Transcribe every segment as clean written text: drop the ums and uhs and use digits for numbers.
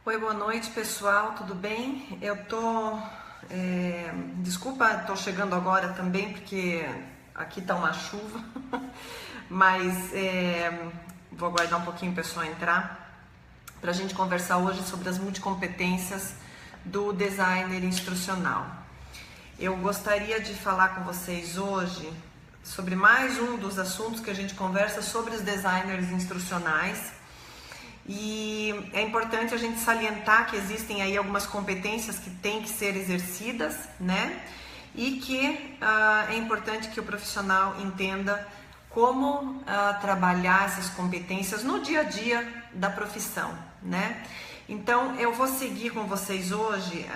Oi, boa noite pessoal, tudo bem? Desculpa, tô chegando agora também porque aqui tá uma chuva, mas vou aguardar um pouquinho o pessoal entrar para a gente conversar hoje sobre as multicompetências do designer instrucional. Eu gostaria de falar com vocês hoje sobre mais um dos assuntos que a gente conversa sobre os designers instrucionais. E é importante a gente salientar que existem aí algumas competências que têm que ser exercidas, né? E que é importante que o profissional entenda como trabalhar essas competências no dia a dia da profissão, né? Então, eu vou seguir com vocês hoje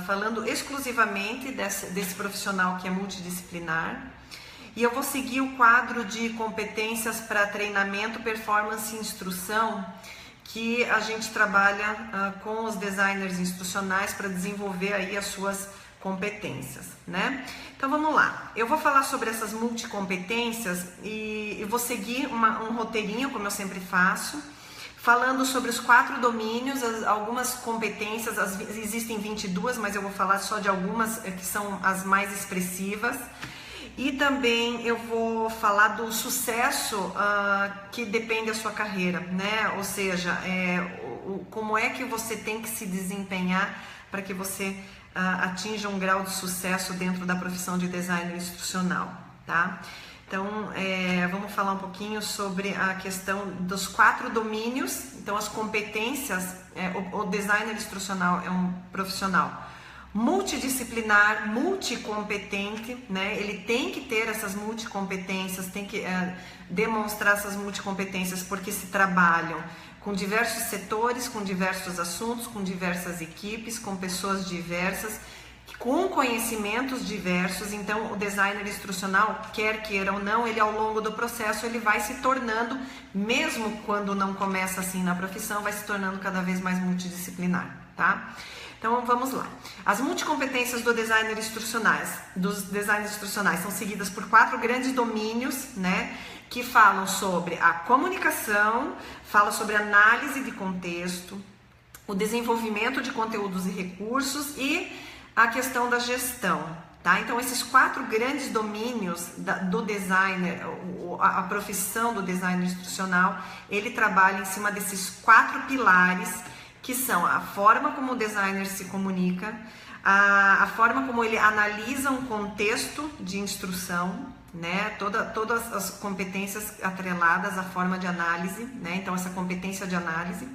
falando exclusivamente desse profissional que é multidisciplinar. E eu vou seguir o quadro de competências para treinamento, performance e instrução, que a gente trabalha com os designers instrucionais para desenvolver aí as suas competências, né? Então vamos lá, eu vou falar sobre essas multicompetências e vou seguir um roteirinho, como eu sempre faço, falando sobre os 4 domínios, algumas competências, existem 22, mas eu vou falar só de algumas que são as mais expressivas. E também eu vou falar do sucesso que depende da sua carreira, né? Ou seja, como é que você tem que se desempenhar para que você atinja um grau de sucesso dentro da profissão de designer instrucional, tá? Então, vamos falar um pouquinho sobre a questão dos 4 domínios. Então, as competências, o designer instrucional é um profissional multidisciplinar, multicompetente, né? Ele tem que ter essas multicompetências, tem que demonstrar essas multicompetências, porque se trabalham com diversos setores, com diversos assuntos, com diversas equipes, com pessoas diversas, com conhecimentos diversos. Então, o designer instrucional, quer queira ou não, ele ao longo do processo, ele vai se tornando, mesmo quando não começa assim na profissão, vai se tornando cada vez mais multidisciplinar, tá? Então vamos lá. As multicompetências dos designers instrucionais são seguidas por 4 grandes domínios, né? Que falam sobre a comunicação, falam sobre a análise de contexto, o desenvolvimento de conteúdos e recursos e a questão da gestão, tá? Então esses 4 grandes domínios do designer, a profissão do designer instrucional, ele trabalha em cima desses 4 pilares, que são a forma como o designer se comunica, a forma como ele analisa um contexto de instrução, né? Todas as competências atreladas à forma de análise, né? Então essa competência de análise,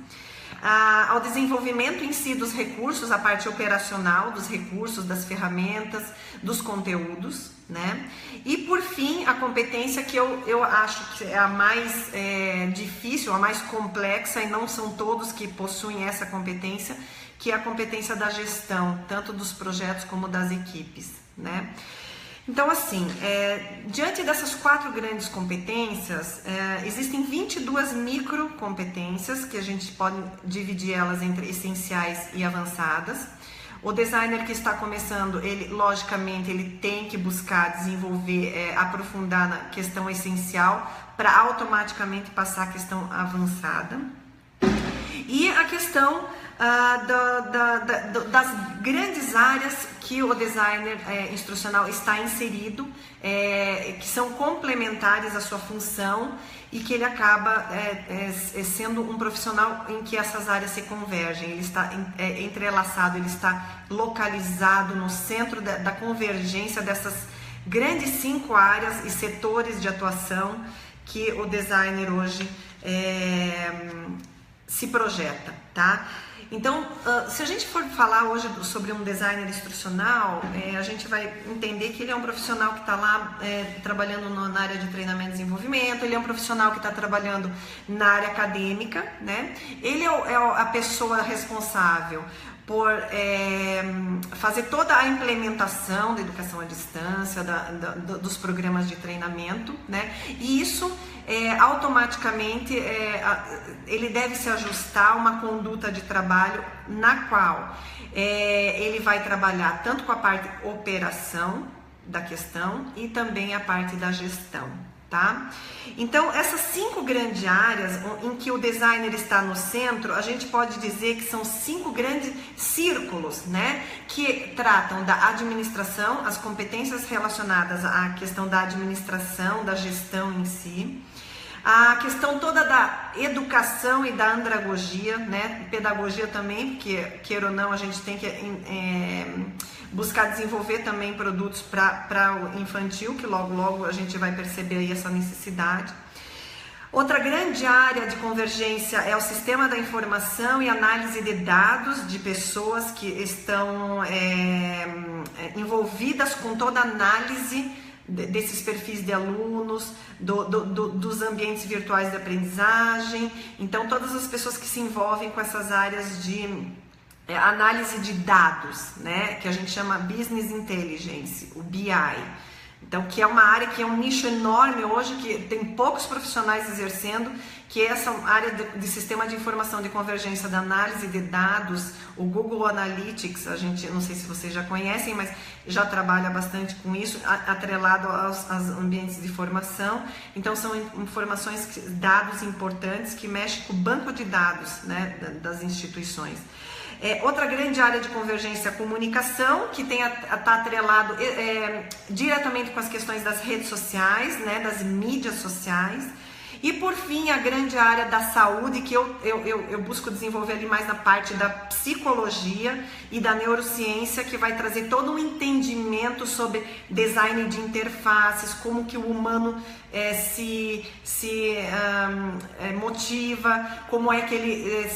ao desenvolvimento em si dos recursos, a parte operacional dos recursos, das ferramentas, dos conteúdos, né? E por fim, a competência que eu acho que é a mais difícil, a mais complexa, e não são todos que possuem essa competência, que é a competência da gestão, tanto dos projetos como das equipes, né? Então, assim, diante dessas 4 grandes competências, existem 22 microcompetências, que a gente pode dividir elas entre essenciais e avançadas. O designer que está começando, ele, logicamente, ele tem que buscar desenvolver, aprofundar na questão essencial para automaticamente passar a questão avançada. E a questão das grandes áreas que o designer instrucional está inserido, que são complementares à sua função e que ele acaba sendo um profissional em que essas áreas se convergem. Ele está entrelaçado, ele está localizado no centro da convergência dessas grandes 5 áreas e setores de atuação que o designer hoje se projeta, tá? Então, se a gente for falar hoje sobre um designer instrucional, a gente vai entender que ele é um profissional que está lá trabalhando na área de treinamento e desenvolvimento, ele é um profissional que está trabalhando na área acadêmica, né? Ele é a pessoa responsável por fazer toda a implementação da educação à distância, dos programas de treinamento, né? E isso automaticamente ele deve se ajustar a uma conduta de trabalho na qual ele vai trabalhar tanto com a parte operação da questão e também a parte da gestão, tá? Então, essas 5 grandes áreas em que o designer está no centro, a gente pode dizer que são 5 grandes círculos, né? Que tratam da administração, as competências relacionadas à questão da administração, da gestão em si, a questão toda da educação e da andragogia, né? Pedagogia também, porque, queira ou não, a gente tem que buscar desenvolver também produtos para o infantil, que logo a gente vai perceber aí essa necessidade. Outra grande área de convergência é o sistema da informação e análise de dados de pessoas que estão envolvidas com toda a análise desses perfis de alunos, dos ambientes virtuais de aprendizagem. Então, todas as pessoas que se envolvem com essas áreas de análise de dados, né, que a gente chama Business Intelligence, o BI. Então, que é uma área que é um nicho enorme hoje, que tem poucos profissionais exercendo, que é essa área de sistema de informação de convergência da análise de dados, o Google Analytics. A gente, não sei se vocês já conhecem, mas já trabalha bastante com isso, atrelado aos ambientes de formação. Então, são informações, dados importantes que mexem com o banco de dados, né, das instituições. Outra grande área de convergência é a comunicação, que está atrelado diretamente com as questões das redes sociais, né, das mídias sociais. E por fim, a grande área da saúde, que eu busco desenvolver ali mais na parte da psicologia e da neurociência, que vai trazer todo um entendimento sobre design de interfaces, como que o humano se motiva, como é que ele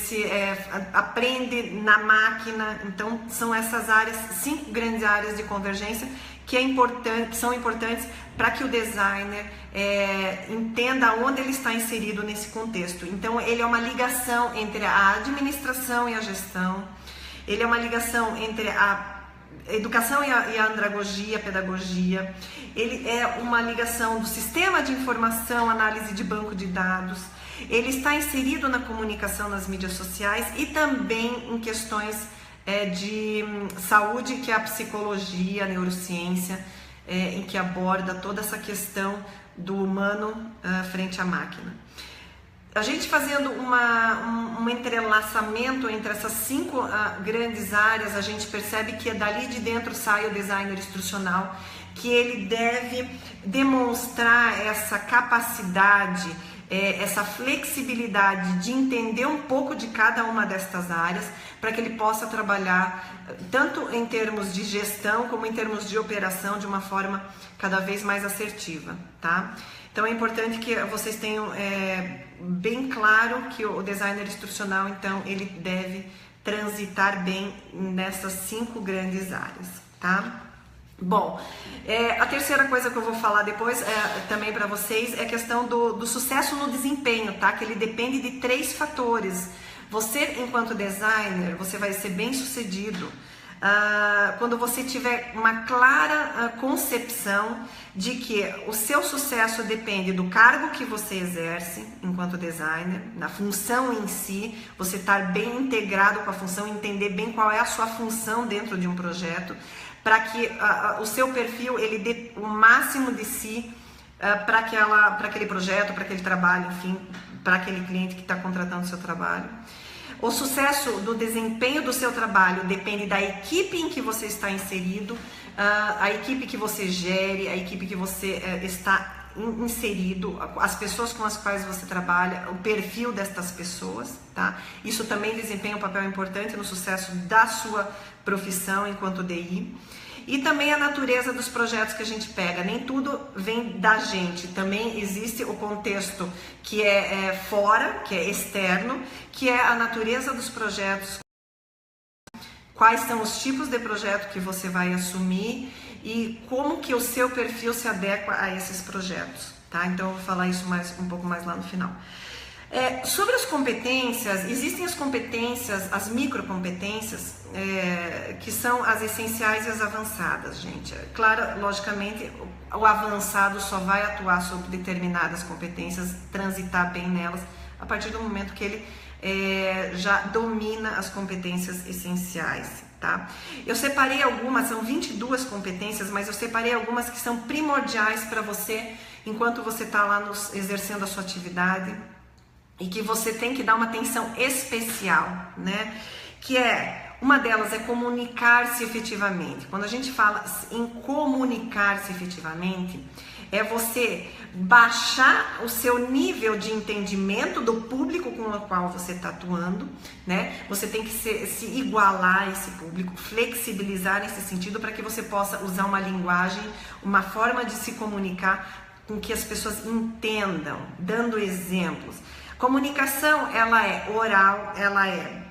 aprende na máquina. Então, são essas áreas, 5 grandes áreas de convergência que são importantes para que o designer entenda onde ele está inserido nesse contexto. Então, ele é uma ligação entre a administração e a gestão, ele é uma ligação entre a educação e a andragogia, a pedagogia, ele é uma ligação do sistema de informação, análise de banco de dados, ele está inserido na comunicação nas mídias sociais e também em questões de saúde, que é a psicologia, a neurociência, em que aborda toda essa questão do humano frente à máquina. A gente fazendo um entrelaçamento entre essas 5 grandes áreas, a gente percebe que dali de dentro sai o designer instrucional, que ele deve demonstrar essa capacidade, essa flexibilidade de entender um pouco de cada uma destas áreas, para que ele possa trabalhar tanto em termos de gestão como em termos de operação de uma forma cada vez mais assertiva, tá? Então é importante que vocês tenham bem claro que o designer instrucional, então, ele deve transitar bem nessas 5 grandes áreas, tá? Bom, a terceira coisa que eu vou falar depois também para vocês é a questão do sucesso no desempenho, tá? Que ele depende de 3 fatores. Você, enquanto designer, você vai ser bem sucedido quando você tiver uma clara concepção de que o seu sucesso depende do cargo que você exerce enquanto designer, na função em si, você estar bem integrado com a função, entender bem qual é a sua função dentro de um projeto, para que o seu perfil ele dê o máximo de si para aquele projeto, para aquele trabalho, enfim, para aquele cliente que está contratando o seu trabalho. O sucesso do desempenho do seu trabalho depende da equipe em que você está inserido, a equipe que você gere, a equipe que você está inserido, as pessoas com as quais você trabalha, o perfil destas pessoas, tá? Isso também desempenha um papel importante no sucesso da sua profissão enquanto DI. E também a natureza dos projetos que a gente pega. Nem tudo vem da gente. Também existe o contexto que é fora, que é externo, que é a natureza dos projetos. Quais são os tipos de projeto que você vai assumir e como que o seu perfil se adequa a esses projetos, tá? Então eu vou falar isso um pouco mais lá no final. Sobre as competências, existem as competências, as microcompetências, que são as essenciais e as avançadas, gente. Claro, logicamente, o avançado só vai atuar sobre determinadas competências, transitar bem nelas, a partir do momento que ele já domina as competências essenciais, tá? Eu separei algumas, são 22 competências, mas eu separei algumas que são primordiais para você enquanto você está lá exercendo a sua atividade, e que você tem que dar uma atenção especial, né? Que uma delas é comunicar-se efetivamente. Quando a gente fala em comunicar-se efetivamente, é você baixar o seu nível de entendimento do público com o qual você está atuando, né? Você tem que se igualar a esse público, flexibilizar nesse sentido para que você possa usar uma linguagem, uma forma de se comunicar com que as pessoas entendam, dando exemplos. Comunicação, ela é oral, ela é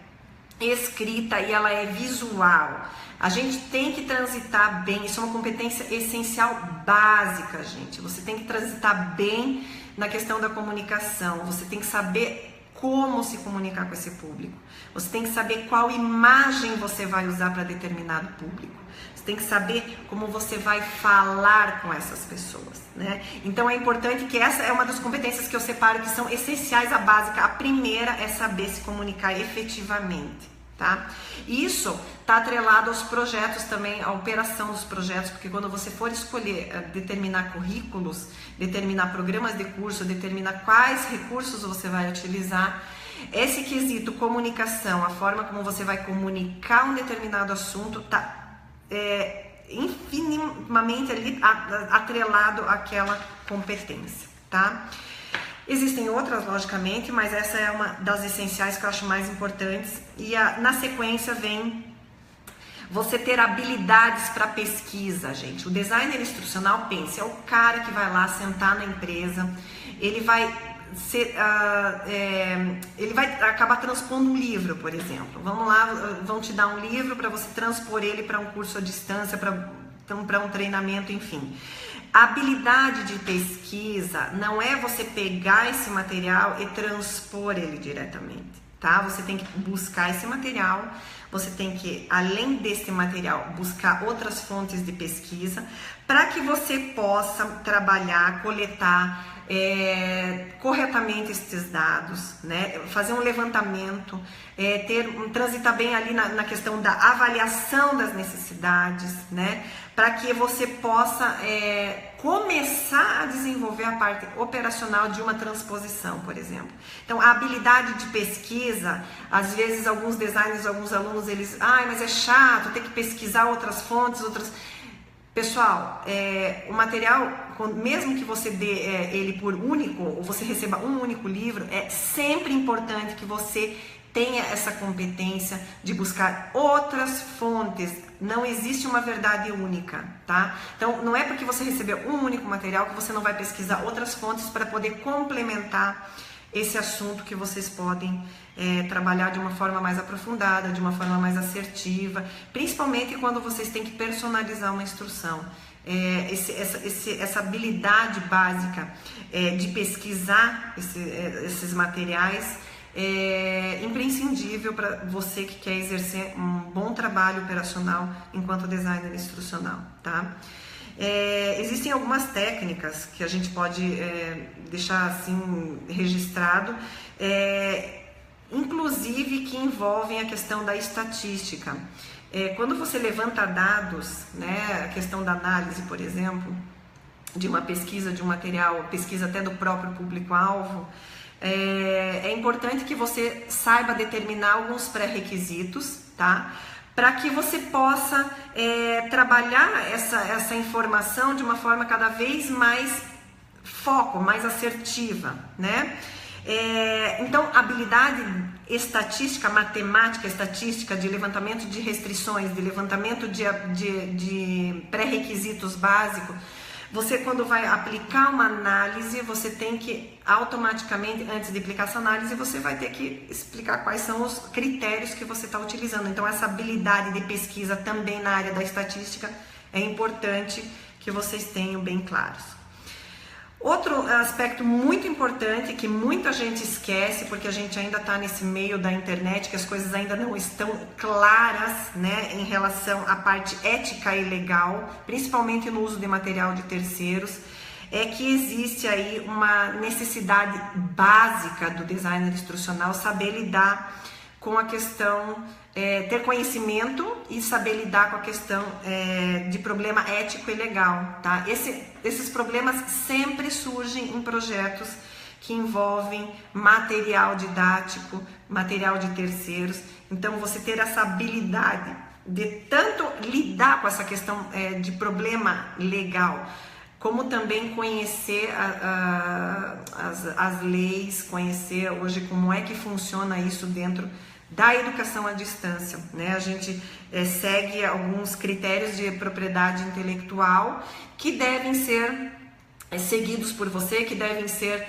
escrita e ela é visual. A gente tem que transitar bem, isso é uma competência essencial básica, gente. Você tem que transitar bem na questão da comunicação, você tem que saber como se comunicar com esse público. Você tem que saber qual imagem você vai usar para determinado público. Você tem que saber como você vai falar com essas pessoas, né? Então é importante que essa é uma das competências que eu separo que são essenciais, a básica. A primeira é saber se comunicar efetivamente, tá? Isso está atrelado aos projetos também, à operação dos projetos, porque quando você for escolher determinar currículos, determinar programas de curso, determinar quais recursos você vai utilizar, esse quesito comunicação, a forma como você vai comunicar um determinado assunto, está infinitamente ali atrelado àquela competência, tá? Existem outras, logicamente, mas essa é uma das essenciais que eu acho mais importantes. E na sequência vem você ter habilidades para pesquisa, gente. O designer instrucional, pense, é o cara que vai lá sentar na empresa, ele vai acabar transpondo um livro, por exemplo. Vamos lá, vão te dar um livro para você transpor ele para um curso à distância, para um treinamento, enfim. A habilidade de pesquisa não é você pegar esse material e transpor ele diretamente, tá? Você tem que buscar esse material, você tem que, além desse material, buscar outras fontes de pesquisa para que você possa trabalhar, coletar corretamente esses dados, né? Fazer um levantamento, transitar bem ali na questão da avaliação das necessidades, né? Para que você possa começar a desenvolver a parte operacional de uma transposição, por exemplo. Então, a habilidade de pesquisa, às vezes alguns designers, alguns alunos, eles, mas é chato, tem que pesquisar outras fontes, outras... Pessoal, o material, mesmo que você dê ele por único, ou você receba um único livro, é sempre importante que você tenha essa competência de buscar outras fontes. Não existe uma verdade única, tá? Então, não é porque você recebeu um único material que você não vai pesquisar outras fontes para poder complementar esse assunto que vocês podem trabalhar de uma forma mais aprofundada, de uma forma mais assertiva, principalmente quando vocês têm que personalizar uma instrução. Essa habilidade básica de pesquisar esses materiais é imprescindível para você que quer exercer um bom trabalho operacional enquanto designer instrucional, tá? Existem algumas técnicas que a gente pode deixar assim registrado, inclusive que envolvem a questão da estatística. Quando você levanta dados, né, a questão da análise, por exemplo, de uma pesquisa, de um material, pesquisa até do próprio público-alvo, é importante que você saiba determinar alguns pré-requisitos, tá? Para que você possa trabalhar essa informação de uma forma cada vez mais foco, mais assertiva, né? Então, habilidade estatística, matemática, estatística, de levantamento de restrições, de levantamento de pré-requisitos básicos. Você, quando vai aplicar uma análise, você tem que automaticamente, antes de aplicar essa análise, você vai ter que explicar quais são os critérios que você está utilizando. Então, essa habilidade de pesquisa também na área da estatística é importante que vocês tenham bem claros. Outro aspecto muito importante que muita gente esquece, porque a gente ainda está nesse meio da internet, que as coisas ainda não estão claras, né, em relação à parte ética e legal, principalmente no uso de material de terceiros, é que existe aí uma necessidade básica do designer instrucional saber lidar com a questão, ter conhecimento e saber lidar com a questão de problema ético e legal, tá? Esses problemas sempre surgem em projetos que envolvem material didático, material de terceiros. Então, você ter essa habilidade de tanto lidar com essa questão de problema legal, como também conhecer as leis, conhecer hoje como é que funciona isso dentro da educação à distância, né? A gente segue alguns critérios de propriedade intelectual que devem ser seguidos por você, que devem ser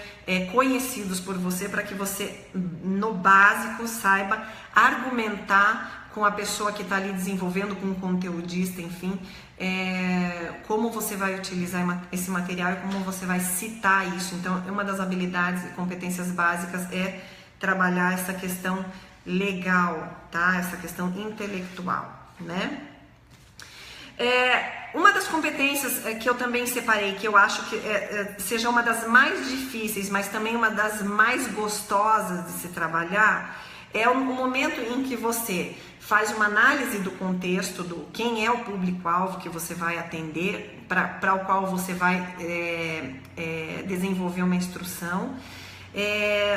conhecidos por você, para que você, no básico, saiba argumentar com a pessoa que está ali desenvolvendo, com o conteudista, enfim, como você vai utilizar esse material e como você vai citar isso. Então, uma das habilidades e competências básicas é trabalhar essa questão legal, tá? Essa questão intelectual, né? Uma das competências que eu também separei, que eu acho que seja uma das mais difíceis, mas também uma das mais gostosas de se trabalhar, é o momento em que você faz uma análise do contexto, do quem é o público-alvo que você vai atender, para o qual você vai desenvolver uma instrução.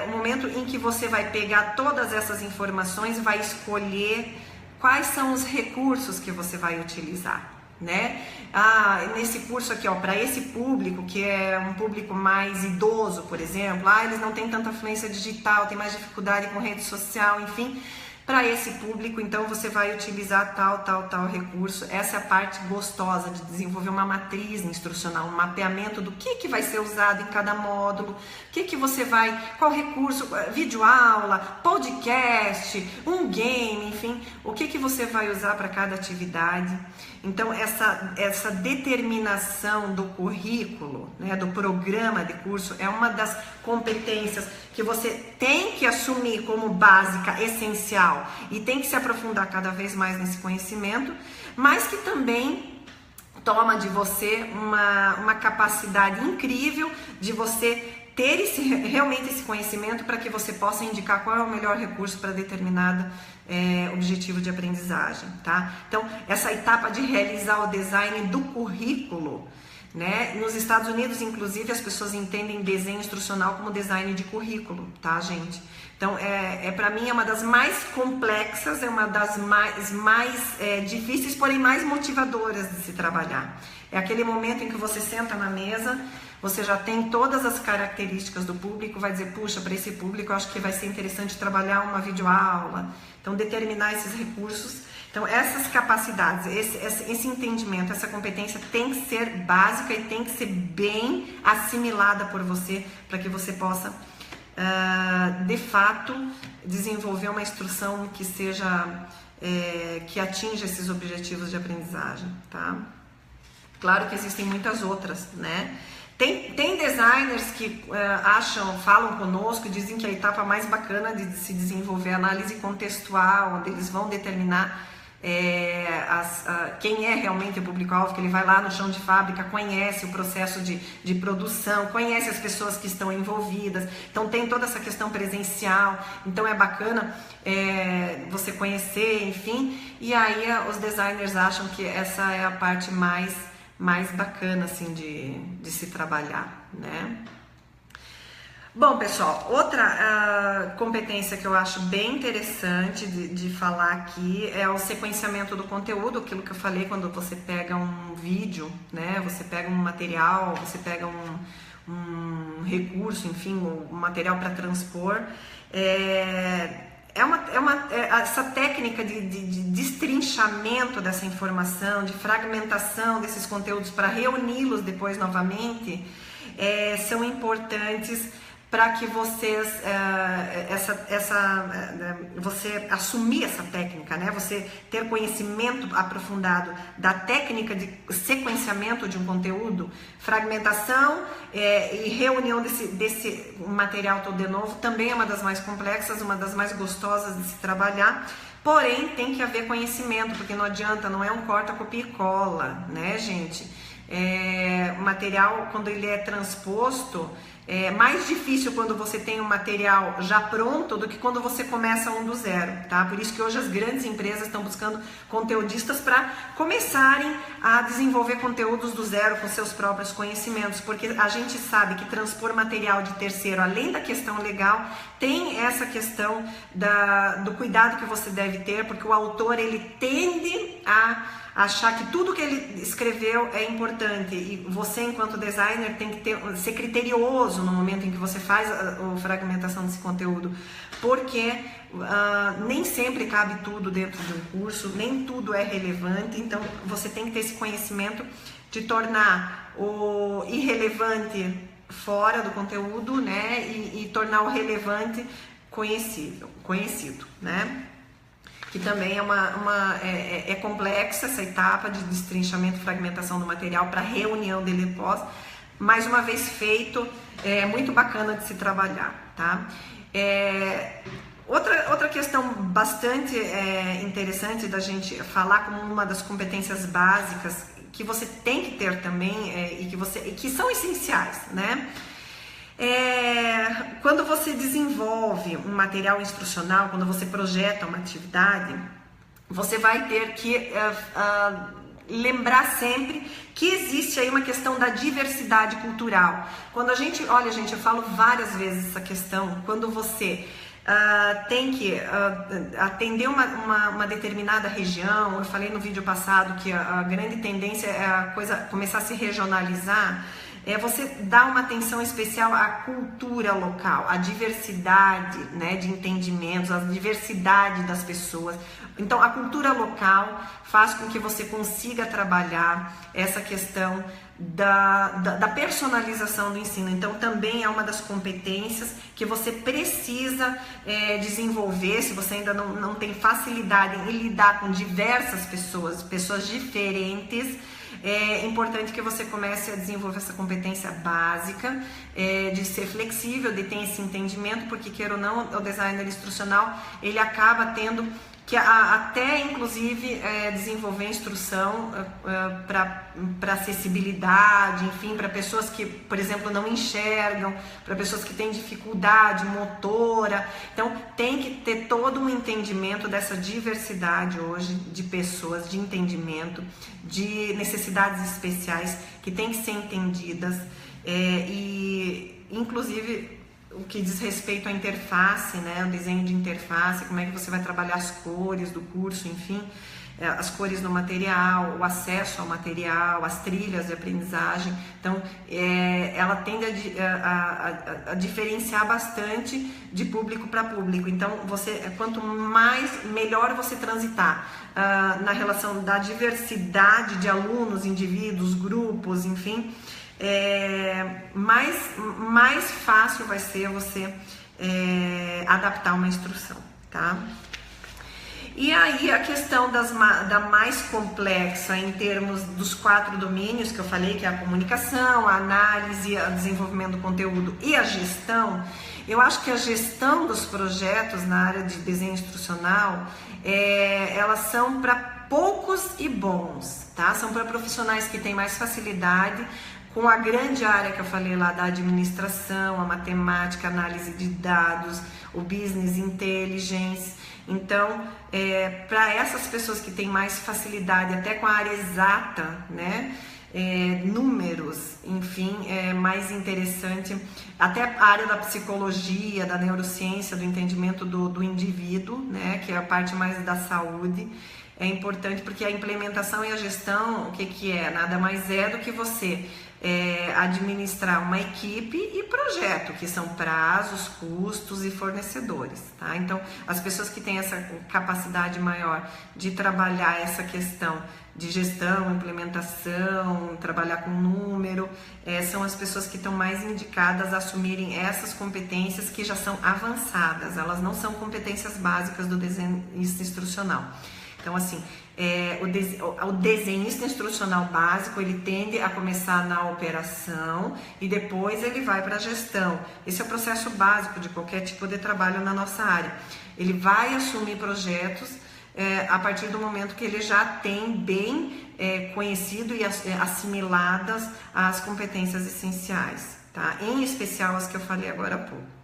O momento em que você vai pegar todas essas informações e vai escolher quais são os recursos que você vai utilizar, né? Nesse curso aqui, para esse público, que é um público mais idoso, por exemplo, eles não têm tanta fluência digital, tem mais dificuldade com rede social, enfim, para esse público, então você vai utilizar tal recurso. Essa é a parte gostosa de desenvolver uma matriz instrucional, um mapeamento do que vai ser usado em cada módulo, qual recurso, videoaula, podcast, um game, enfim, o que você vai usar para cada atividade. Então, essa determinação do currículo, né, do programa de curso, é uma das competências que você tem que assumir como básica, essencial, e tem que se aprofundar cada vez mais nesse conhecimento, mas que também toma de você uma capacidade incrível de você ter realmente esse conhecimento para que você possa indicar qual é o melhor recurso para determinado objetivo de aprendizagem, tá? Então, essa etapa de realizar o design do currículo, né? Nos Estados Unidos, inclusive, as pessoas entendem desenho instrucional como design de currículo, tá, gente? Então, para mim, é uma das mais complexas, é uma das mais difíceis, porém mais motivadoras de se trabalhar. É aquele momento em que você senta na mesa, você já tem todas as características do público, vai dizer, puxa, para esse público eu acho que vai ser interessante trabalhar uma videoaula. Então, determinar esses recursos. Então, essas capacidades, esse entendimento, essa competência tem que ser básica e tem que ser bem assimilada por você, para que você possa, de fato, desenvolver uma instrução que seja, que atinja esses objetivos de aprendizagem, tá? Claro que existem muitas outras, né? Tem designers que falam conosco, dizem que a etapa mais bacana de se desenvolver é a análise contextual, onde eles vão determinar quem é realmente o público-alvo, que ele vai lá no chão de fábrica, conhece o processo de produção, conhece as pessoas que estão envolvidas, então tem toda essa questão presencial, então é bacana você conhecer, enfim, e aí os designers acham que essa é a parte mais bacana, assim, de se trabalhar, né? Bom, pessoal, outra competência que eu acho bem interessante de falar aqui é o sequenciamento do conteúdo, aquilo que eu falei, quando você pega um vídeo, né? Você pega um material, você pega um recurso, enfim, um material para transpor. Essa técnica de destrinchamento dessa informação, de fragmentação desses conteúdos para reuni-los depois novamente, são importantes para que vocês, você assumir essa técnica, né? Você ter conhecimento aprofundado da técnica de sequenciamento de um conteúdo, fragmentação e reunião desse material todo de novo, também é uma das mais complexas, uma das mais gostosas de se trabalhar. Porém, tem que haver conhecimento, porque não adianta, não é um corta, copia e cola, né, gente? O material, quando ele é transposto, É mais difícil quando você tem um material já pronto do que quando você começa um do zero, tá? Por isso que hoje as grandes empresas estão buscando conteudistas para começarem a desenvolver conteúdos do zero com seus próprios conhecimentos, porque a gente sabe que transpor material de terceiro, além da questão legal, tem essa questão do cuidado que você deve ter, porque o autor ele tende a achar que tudo que ele escreveu é importante, e você, enquanto designer, tem que ser criterioso no momento em que você faz a fragmentação desse conteúdo, porque nem sempre cabe tudo dentro de um curso, nem tudo é relevante, então você tem que ter esse conhecimento de tornar o irrelevante fora do conteúdo, né, e tornar o relevante conhecido, né? Que também é complexa essa etapa de destrinchamento e fragmentação do material para reunião dele pós, mais uma vez feito, é muito bacana de se trabalhar, tá? Outra questão bastante interessante da gente falar como uma das competências básicas que você tem que ter também e que são essenciais, né? Quando você desenvolve um material instrucional, quando você projeta uma atividade, você vai ter que lembrar sempre que existe aí uma questão da diversidade cultural. Quando a gente, olha gente, eu falo várias vezes essa questão, quando você tem que atender uma determinada região, eu falei no vídeo passado que a grande tendência é a coisa começar a se regionalizar, você dá uma atenção especial à cultura local, à diversidade, né, de entendimentos, à diversidade das pessoas. Então, a cultura local faz com que você consiga trabalhar essa questão da personalização do ensino. Então, também é uma das competências que você precisa desenvolver, se você ainda não tem facilidade em lidar com diversas pessoas diferentes. É importante que você comece a desenvolver essa competência básica, de ser flexível, de ter esse entendimento, porque queira ou não, o designer instrucional, ele acaba tendo que até inclusive desenvolver instrução para acessibilidade, enfim, para pessoas que, por exemplo, não enxergam, para pessoas que têm dificuldade motora. Então tem que ter todo um entendimento dessa diversidade hoje de pessoas, de entendimento, de necessidades especiais que têm que ser entendidas, e inclusive o que diz respeito à interface, né, o desenho de interface, como é que você vai trabalhar as cores do curso, enfim, as cores do material, o acesso ao material, as trilhas de aprendizagem. Então, ela tende a diferenciar bastante de público para público. Então, quanto melhor você transitar na relação da diversidade de alunos, indivíduos, grupos, enfim, mais fácil vai ser você adaptar uma instrução, tá? E aí a questão da mais complexa em termos dos 4 domínios que eu falei, que é a comunicação, a análise, o desenvolvimento do conteúdo e a gestão. Eu acho que a gestão dos projetos na área de desenho instrucional, elas são para poucos e bons, tá? São para profissionais que têm mais facilidade com a grande área que eu falei lá da administração, a matemática, a análise de dados, o business intelligence. Então, para essas pessoas que têm mais facilidade até com a área exata, né, números, enfim, é mais interessante. Até a área da psicologia, da neurociência, do entendimento do indivíduo, né, que é a parte mais da saúde. É importante porque a implementação e a gestão, o que é? Nada mais é do que você administrar uma equipe e projeto, que são prazos, custos e fornecedores, tá? Então, as pessoas que têm essa capacidade maior de trabalhar essa questão de gestão, implementação, trabalhar com número, são as pessoas que estão mais indicadas a assumirem essas competências que já são avançadas, elas não são competências básicas do desenhista instrucional. Então, assim, o desenhista instrucional básico, ele tende a começar na operação e depois ele vai para a gestão. Esse é o processo básico de qualquer tipo de trabalho na nossa área. Ele vai assumir projetos a partir do momento que ele já tem bem conhecido e assimiladas as competências essenciais, tá? Em especial as que eu falei agora há pouco.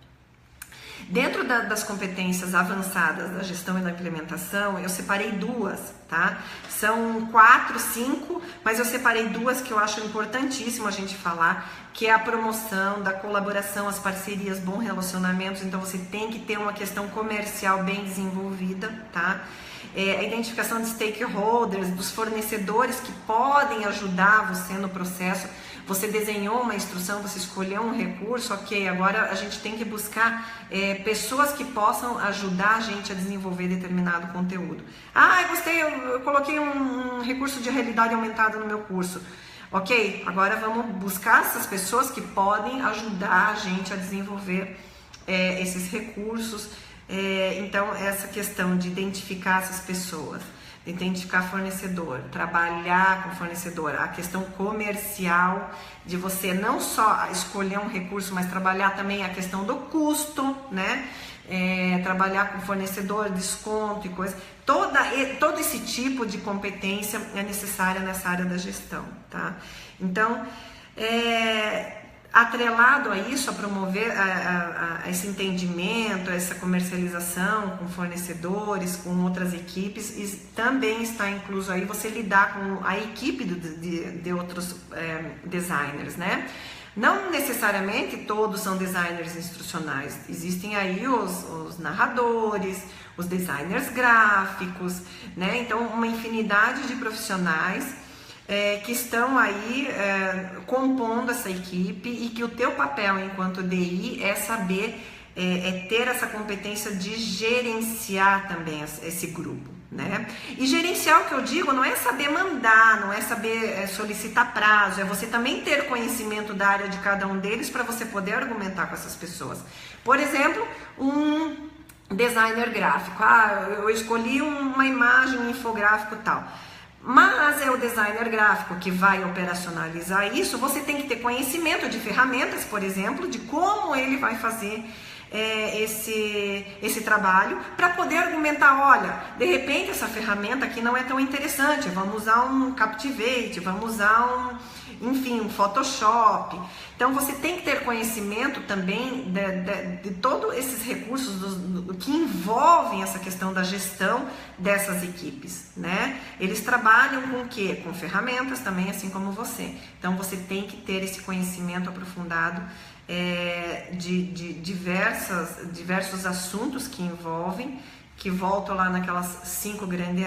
Dentro das competências avançadas da gestão e da implementação, eu separei duas, tá? São 4, 5, mas eu separei duas que eu acho importantíssimo a gente falar, que é a promoção da colaboração, as parcerias, bons relacionamentos. Então você tem que ter uma questão comercial bem desenvolvida, tá? A identificação de stakeholders, dos fornecedores que podem ajudar você no processo. Você desenhou uma instrução, você escolheu um recurso, ok, agora a gente tem que buscar pessoas que possam ajudar a gente a desenvolver determinado conteúdo. Ah, eu gostei, eu coloquei um recurso de realidade aumentada no meu curso. Ok, agora vamos buscar essas pessoas que podem ajudar a gente a desenvolver esses recursos. Então, essa questão de identificar essas pessoas, identificar fornecedor, trabalhar com fornecedor, a questão comercial de você não só escolher um recurso, mas trabalhar também a questão do custo, né? Trabalhar com fornecedor, desconto e coisa. Todo esse tipo de competência é necessária nessa área da gestão, tá? Então, atrelado a isso, a promover a esse entendimento, essa comercialização com fornecedores, com outras equipes, e também está incluso aí você lidar com a equipe de outros designers, né? Não necessariamente todos são designers instrucionais, existem aí os narradores, os designers gráficos, né? Então, uma infinidade de profissionais que estão aí compondo essa equipe, e que o teu papel enquanto DI é saber, ter essa competência de gerenciar também esse grupo, né? E gerenciar, o que eu digo, não é saber mandar, não é saber solicitar prazo, é você também ter conhecimento da área de cada um deles para você poder argumentar com essas pessoas. Por exemplo, um designer gráfico, eu escolhi uma imagem, um infográfico tal. Mas é o designer gráfico que vai operacionalizar isso. Você tem que ter conhecimento de ferramentas, por exemplo, de como ele vai fazer esse trabalho, para poder argumentar, olha, de repente essa ferramenta aqui não é tão interessante, vamos usar um Captivate, vamos usar um Photoshop. Então você tem que ter conhecimento também de todos esses recursos que envolvem essa questão da gestão dessas equipes, né? Eles trabalham com o quê? Com ferramentas também, assim como você. Então você tem que ter esse conhecimento aprofundado de diversos assuntos que envolvem, que voltam lá naquelas 5 grandes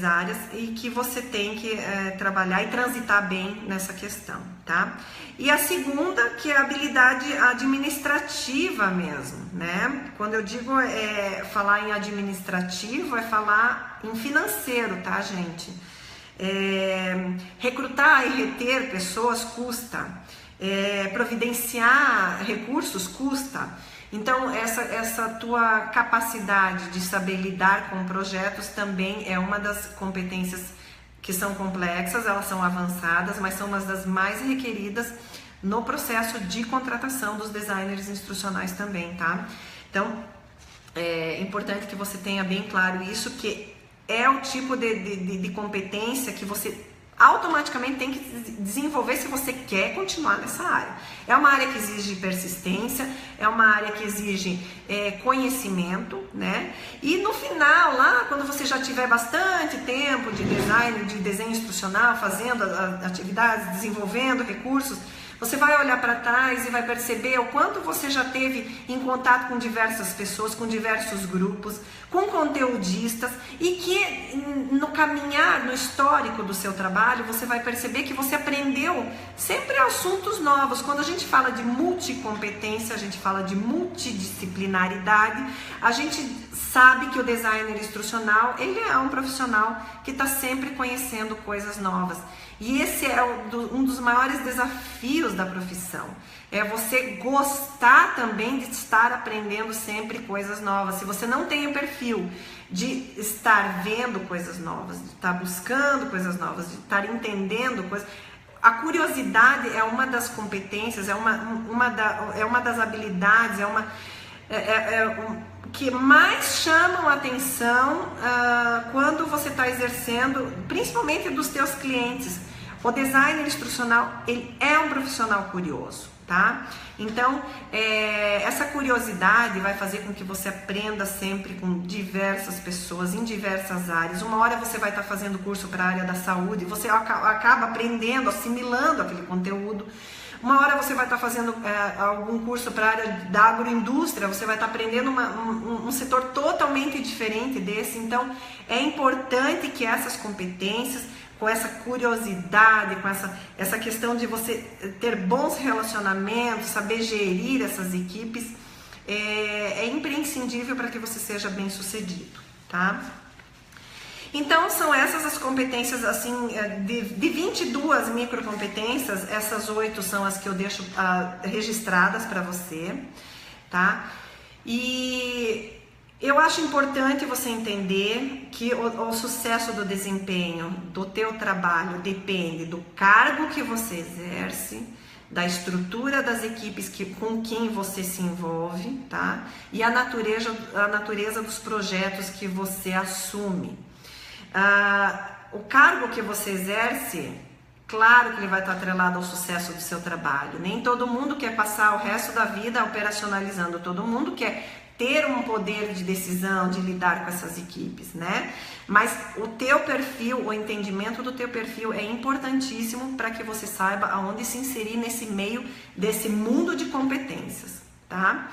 áreas, e que você tem que trabalhar e transitar bem nessa questão, tá? E a segunda, que é a habilidade administrativa mesmo, né? Quando eu digo falar em administrativo, é falar em financeiro, tá, gente? Recrutar e reter pessoas custa, providenciar recursos custa. Então, essa tua capacidade de saber lidar com projetos também é uma das competências que são complexas, elas são avançadas, mas são uma das mais requeridas no processo de contratação dos designers instrucionais também, tá? Então, é importante que você tenha bem claro isso, que é o tipo de competência que você automaticamente tem que desenvolver se você quer continuar nessa área. É uma área que exige persistência, é uma área que exige conhecimento, né? E no final, lá, quando você já tiver bastante tempo de desenho instrucional, fazendo atividades, desenvolvendo recursos, você vai olhar para trás e vai perceber o quanto você já teve em contato com diversas pessoas, com diversos grupos, com conteudistas, e que no caminhar, no histórico do seu trabalho, você vai perceber que você aprendeu sempre assuntos novos. Quando a gente fala de multicompetência, a gente fala de multidisciplinaridade, a gente sabe que o designer instrucional, ele é um profissional que está sempre conhecendo coisas novas. E esse é um dos maiores desafios da profissão. É você gostar também de estar aprendendo sempre coisas novas. Se você não tem o perfil de estar vendo coisas novas, de estar buscando coisas novas, de estar entendendo coisas... A curiosidade é uma das competências, é uma das habilidades, que mais chamam a atenção quando você está exercendo, principalmente dos teus clientes. O designer instrucional, ele é um profissional curioso, tá? Então, essa curiosidade vai fazer com que você aprenda sempre com diversas pessoas, em diversas áreas. Uma hora você vai estar fazendo curso para a área da saúde, você acaba aprendendo, assimilando aquele conteúdo. Uma hora você vai estar fazendo algum curso para a área da agroindústria, você vai estar aprendendo um setor totalmente diferente desse. Então, é importante que essas competências, com essa curiosidade, com essa questão de você ter bons relacionamentos, saber gerir essas equipes, é imprescindível para que você seja bem sucedido, tá? Então, são essas as competências, assim, de 22 microcompetências, essas 8 são as que eu deixo registradas para você, tá? E eu acho importante você entender que o sucesso do desempenho do teu trabalho depende do cargo que você exerce, da estrutura das equipes com quem você se envolve, tá? E a natureza dos projetos que você assume. O cargo que você exerce, claro que ele vai estar atrelado ao sucesso do seu trabalho. Nem todo mundo quer passar o resto da vida operacionalizando, todo mundo quer ter um poder de decisão, de lidar com essas equipes, né? Mas o teu perfil, o entendimento do teu perfil é importantíssimo para que você saiba aonde se inserir nesse meio, desse mundo de competências, tá?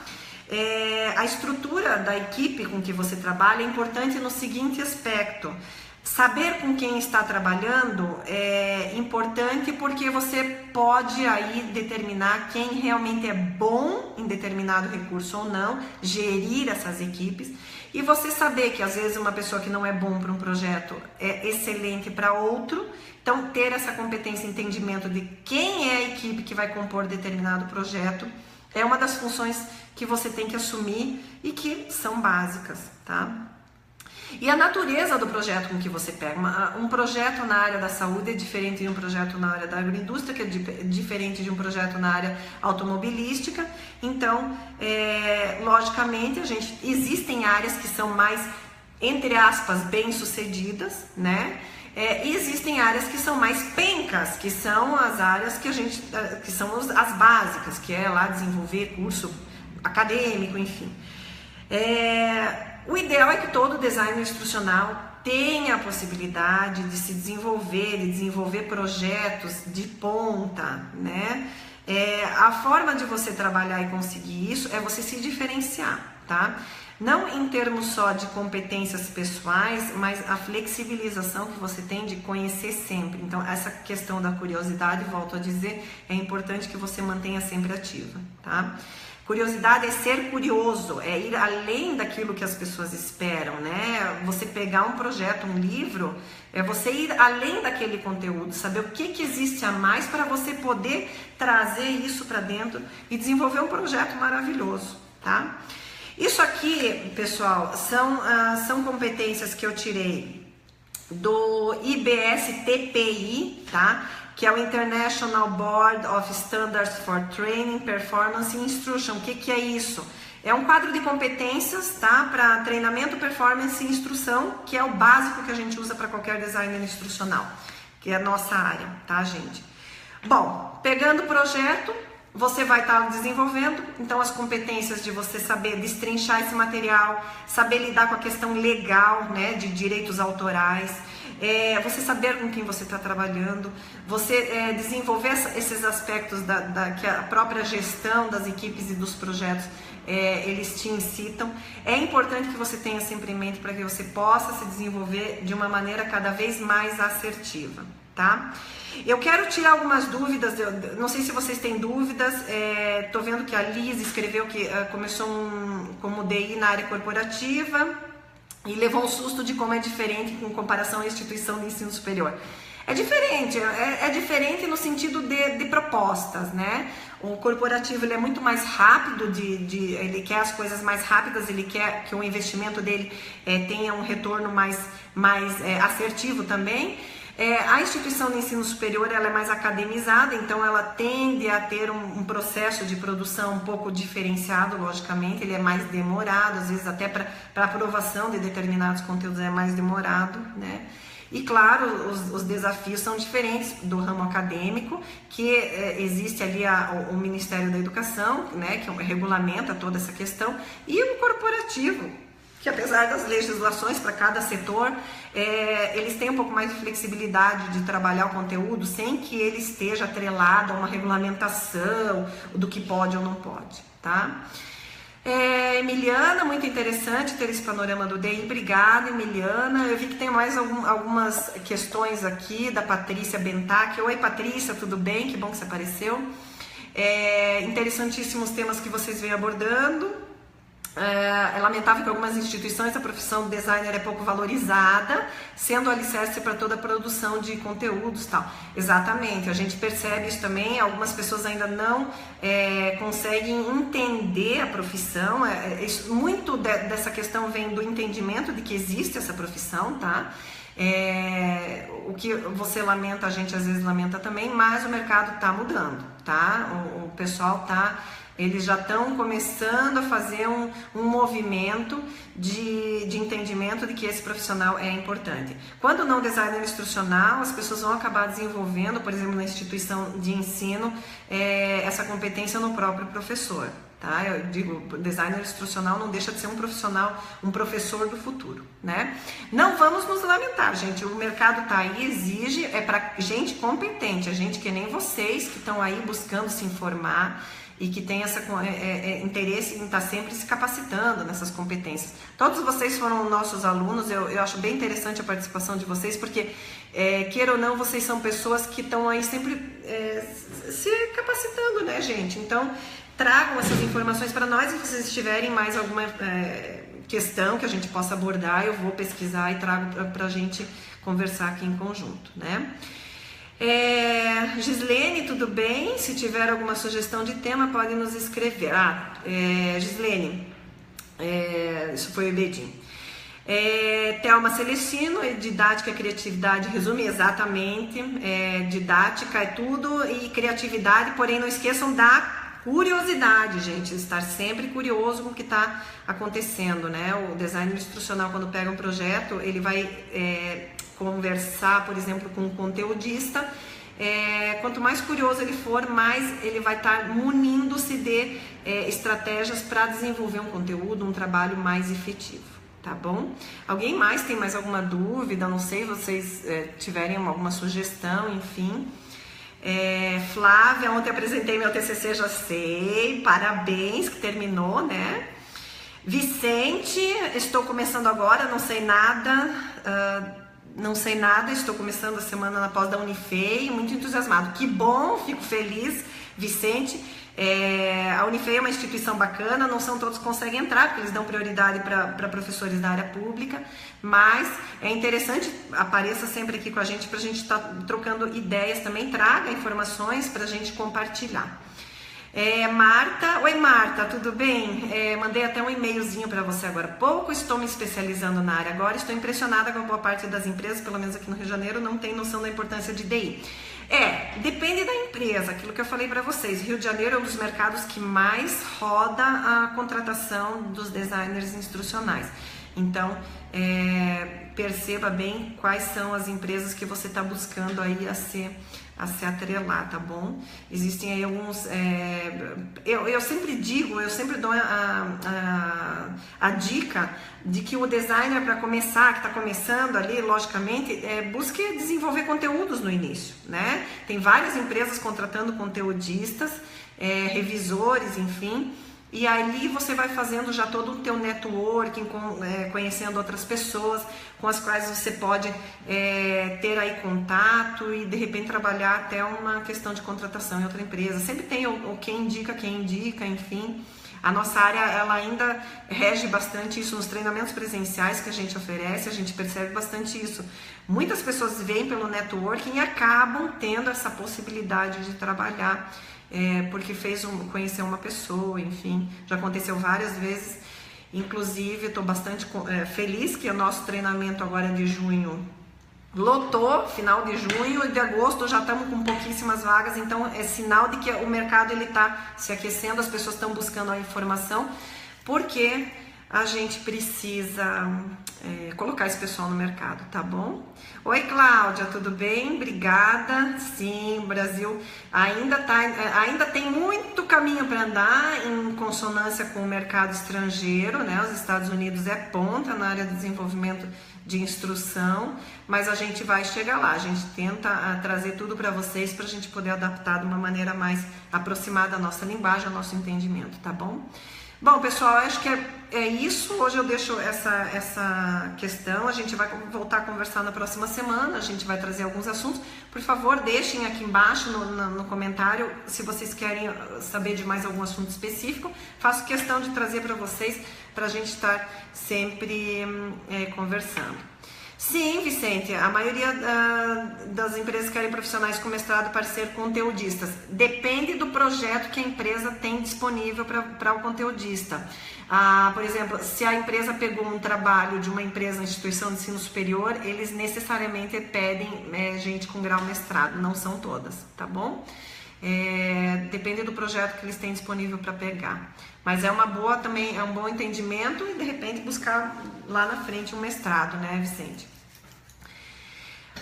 A estrutura da equipe com que você trabalha é importante no seguinte aspecto: saber com quem está trabalhando é importante porque você pode aí determinar quem realmente é bom em determinado recurso ou não, gerir essas equipes, e você saber que às vezes uma pessoa que não é bom para um projeto é excelente para outro. Então, ter essa competência, entendimento de quem é a equipe que vai compor determinado projeto é uma das funções que você tem que assumir e que são básicas, tá? E a natureza do projeto com que você pega. Um projeto na área da saúde é diferente de um projeto na área da agroindústria, que é diferente de um projeto na área automobilística. Então, logicamente, existem áreas que são mais, entre aspas, bem-sucedidas, né? E existem áreas que são mais pencas, que são as áreas que são as básicas, que é lá desenvolver curso acadêmico, enfim. O ideal é que todo designer instrucional tenha a possibilidade de se desenvolver, de desenvolver projetos de ponta, né? A forma de você trabalhar e conseguir isso é você se diferenciar, tá? Não em termos só de competências pessoais, mas a flexibilização que você tem de conhecer sempre. Então, essa questão da curiosidade, volto a dizer, é importante que você mantenha sempre ativa, tá? Curiosidade é ser curioso, é ir além daquilo que as pessoas esperam, né? Você pegar um projeto, um livro, é você ir além daquele conteúdo, saber o que existe a mais para você poder trazer isso para dentro e desenvolver um projeto maravilhoso, tá? Isso aqui, pessoal, são competências que eu tirei do IBS-TPI, tá? Que é o International Board of Standards for Training, Performance and Instruction. O que é isso? É um quadro de competências, tá? Para treinamento, performance e instrução, que é o básico que a gente usa para qualquer designer instrucional, que é a nossa área, tá, gente? Bom, pegando o projeto, você vai estar desenvolvendo, então, as competências de você saber destrinchar esse material, saber lidar com a questão legal, né, de direitos autorais, você saber com quem você está trabalhando, você desenvolver esses aspectos que a própria gestão das equipes e dos projetos eles te incitam. É importante que você tenha sempre em mente para que você possa se desenvolver de uma maneira cada vez mais assertiva, tá? Eu quero tirar algumas dúvidas, não sei se vocês têm dúvidas. Tô vendo que a Liz escreveu que começou como DI na área corporativa e levou um susto de como é diferente com comparação à instituição de ensino superior. É diferente no sentido de propostas, né? O corporativo ele é muito mais rápido, ele quer as coisas mais rápidas, ele quer que o investimento dele tenha um retorno mais assertivo também. A instituição de ensino superior ela é mais academizada, então ela tende a ter um processo de produção um pouco diferenciado, logicamente, ele é mais demorado, às vezes até para aprovação de determinados conteúdos é mais demorado, né? E claro, os desafios são diferentes do ramo acadêmico, que existe ali o Ministério da Educação, né, que regulamenta toda essa questão, e o corporativo, que apesar das legislações para cada setor, eles têm um pouco mais de flexibilidade de trabalhar o conteúdo sem que ele esteja atrelado a uma regulamentação do que pode ou não pode, tá? Emiliana, muito interessante ter esse panorama do DI. Obrigada, Emiliana. Eu vi que tem mais algumas questões aqui da Patrícia Bentac. Oi, Patrícia, tudo bem? Que bom que você apareceu. Interessantíssimos temas que vocês vêm abordando. É lamentável que algumas instituições a profissão de designer é pouco valorizada, sendo alicerce para toda a produção de conteúdos e tal. Exatamente, a gente percebe isso também, algumas pessoas ainda não conseguem entender a profissão, muito dessa questão vem do entendimento de que existe essa profissão, tá? O que você lamenta, a gente às vezes lamenta também, mas o mercado está mudando, tá? O pessoal eles já estão começando a fazer um movimento de entendimento de que esse profissional é importante. Quando não designer instrucional, as pessoas vão acabar desenvolvendo, por exemplo, na instituição de ensino, essa competência no próprio professor. Tá? Eu digo, designer instrucional não deixa de ser um profissional, um professor do futuro, né? Não vamos nos lamentar, gente, o mercado tá aí, exige, para gente competente, a gente que nem vocês que estão aí buscando se informar e que tem interesse em estar sempre se capacitando nessas competências. Todos vocês foram nossos alunos, eu acho bem interessante a participação de vocês, porque, queira ou não, vocês são pessoas que estão aí sempre se capacitando, né, gente? Então, tragam essas informações para nós, e se vocês tiverem mais alguma questão que a gente possa abordar, eu vou pesquisar e trago para a gente conversar aqui em conjunto, né? Gislene, tudo bem? Se tiver alguma sugestão de tema, pode nos escrever. Gislene, isso foi o Ebedim. Thelma Celestino, didática e criatividade, resume exatamente, didática é tudo e criatividade, porém não esqueçam da curiosidade, gente, estar sempre curioso com o que está acontecendo, né? O designer instrucional, quando pega um projeto, ele vai conversar, por exemplo, com um conteudista. Quanto mais curioso ele for, mais ele vai estar munindo-se de estratégias para desenvolver um conteúdo, um trabalho mais efetivo, tá bom? Alguém mais tem mais alguma dúvida? Não sei, vocês tiverem alguma sugestão, enfim. Flávia, ontem apresentei meu TCC, já sei, parabéns, que terminou, né? Vicente, estou começando agora, não sei nada, estou começando a semana na pós da Unifei, muito entusiasmado. Que bom, fico feliz, Vicente. A Unifei é uma instituição bacana, não são todos que conseguem entrar, porque eles dão prioridade para professores da área pública, mas é interessante, apareça sempre aqui com a gente, para a gente estar trocando ideias também, traga informações para a gente compartilhar. Marta, oi Marta, tudo bem? Mandei até um e-mailzinho para você agora. Pouco estou me especializando na área agora, estou impressionada com a boa parte das empresas, pelo menos aqui no Rio de Janeiro, não tem noção da importância de DI. Depende da empresa, aquilo que eu falei para vocês. Rio de Janeiro é um dos mercados que mais roda a contratação dos designers instrucionais. Então, perceba bem quais são as empresas que você está buscando aí a se atrelar, tá bom? Existem aí alguns... eu sempre digo, eu sempre dou a dica de que o designer, para começar, que está começando ali, logicamente, busque desenvolver conteúdos no início, né? Tem várias empresas contratando conteudistas, revisores, enfim... E ali você vai fazendo já todo o teu networking, conhecendo outras pessoas com as quais você pode ter aí contato e de repente trabalhar até uma questão de contratação em outra empresa. Sempre tem quem indica, enfim. A nossa área, ela ainda rege bastante isso nos treinamentos presenciais que a gente oferece, a gente percebe bastante isso. Muitas pessoas vêm pelo networking e acabam tendo essa possibilidade de trabalhar porque conheceu uma pessoa, enfim, já aconteceu várias vezes. Inclusive, estou bastante feliz que o nosso treinamento agora de junho lotou, final de junho, e de agosto já estamos com pouquíssimas vagas, então é sinal de que o mercado está se aquecendo, as pessoas estão buscando a informação, porque a gente precisa colocar esse pessoal no mercado, tá bom? Oi, Cláudia, tudo bem? Obrigada. Sim, o Brasil ainda tem muito caminho para andar em consonância com o mercado estrangeiro, né? Os Estados Unidos é ponta na área de desenvolvimento de instrução, mas a gente vai chegar lá. A gente tenta trazer tudo para vocês para a gente poder adaptar de uma maneira mais aproximada à nossa linguagem, ao nosso entendimento, tá bom? Bom, pessoal, acho que é isso. Hoje eu deixo essa questão. A gente vai voltar a conversar na próxima semana. A gente vai trazer alguns assuntos. Por favor, deixem aqui embaixo no comentário se vocês querem saber de mais algum assunto específico. Faço questão de trazer para vocês, para a gente estar sempre conversando. Sim, Vicente, a maioria das empresas querem profissionais com mestrado para ser conteudistas. Depende do projeto que a empresa tem disponível para o conteudista. Por exemplo, se a empresa pegou um trabalho de uma empresa, instituição de ensino superior, eles necessariamente pedem gente com grau mestrado, não são todas, tá bom? Depende do projeto que eles têm disponível para pegar. Mas é uma boa também, é um bom entendimento e de repente buscar lá na frente um mestrado, né, Vicente?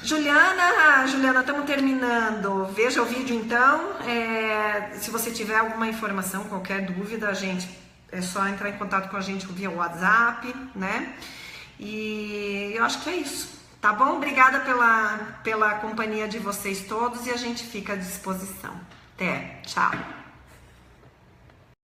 Juliana, estamos terminando. Veja o vídeo então. Se você tiver alguma informação, qualquer dúvida, gente, é só entrar em contato com a gente via WhatsApp, né? E eu acho que é isso. Tá bom? Obrigada pela companhia de vocês todos e a gente fica à disposição. Até, tchau.